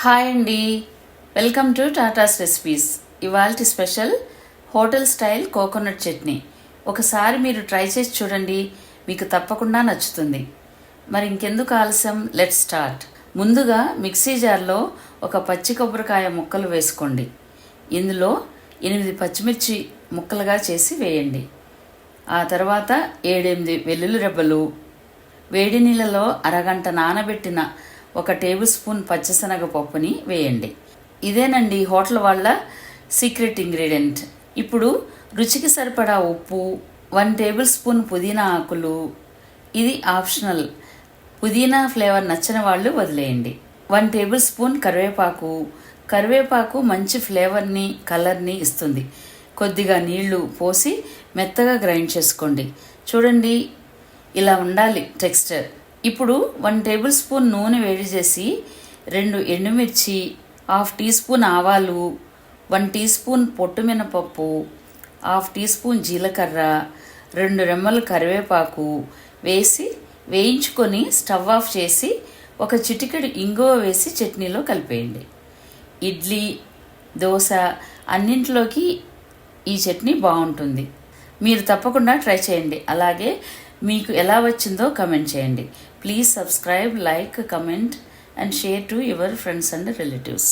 Hi అండి, welcome to Tatas recipes. ఇవాల్టి special hotel style coconut chutney. ఒకసారి మీరు ట్రై చేసి చూడండి, మీకు తప్పకుండా నచ్చుతుంది. మరి ఇంకెందుకు ఆలస్యం, లెట్స్ స్టార్ట్. ముందుగా మిక్సీ జార్లో ఒక పచ్చి కొబ్బరికాయ ముక్కలు వేసుకోండి. ఇందులో 8 పచ్చిమిర్చి ముక్కలుగా చేసి వేయండి. ఆ తర్వాత 7-8 వెల్లుల్లి రెబ్బలు, వేడి నీళ్ళలో అరగంట నానబెట్టిన 1 టేబుల్ స్పూన్ పచ్చిశనగ పప్పుని వేయండి. ఇదేనండి హోటల్ వాళ్ళ సీక్రెట్ ఇంగ్రీడియంట్. ఇప్పుడు రుచికి సరిపడా ఉప్పు, 1 టేబుల్ స్పూన్ పుదీనా ఆకులు, ఇది ఆప్షనల్, పుదీనా ఫ్లేవర్ నచ్చని వాళ్ళు వదిలేయండి. 1 టేబుల్ స్పూన్ కరివేపాకు మంచి ఫ్లేవర్ని, కలర్ని ఇస్తుంది. కొద్దిగా నీళ్లు పోసి మెత్తగా గ్రైండ్ చేసుకోండి. చూడండి, ఇలా ఉండాలి టెక్స్చర్. ఇప్పుడు 1 టేబుల్ స్పూన్ నూనె వేడి చేసి 2 ఎండుమిర్చి, 1/2 టీ స్పూన్ ఆవాలు, 1 టీ స్పూన్ పొట్టు మినపప్పు, 1/2 టీ స్పూన్ జీలకర్ర, 2 రెమ్మలు కరివేపాకు వేసి వేయించుకొని స్టవ్ ఆఫ్ చేసి 1 చిటికెడు ఇంగువ వేసి చట్నీలో కలిపేయండి. ఇడ్లీ, దోశ అన్నింటిలోకి ఈ చట్నీ బాగుంటుంది. మీరు తప్పకుండా ట్రై చేయండి. అలాగే మీకు ఎలా వచ్చిందో కమెంట్ చేయండి. Please subscribe, like, comment and share to your friends and relatives.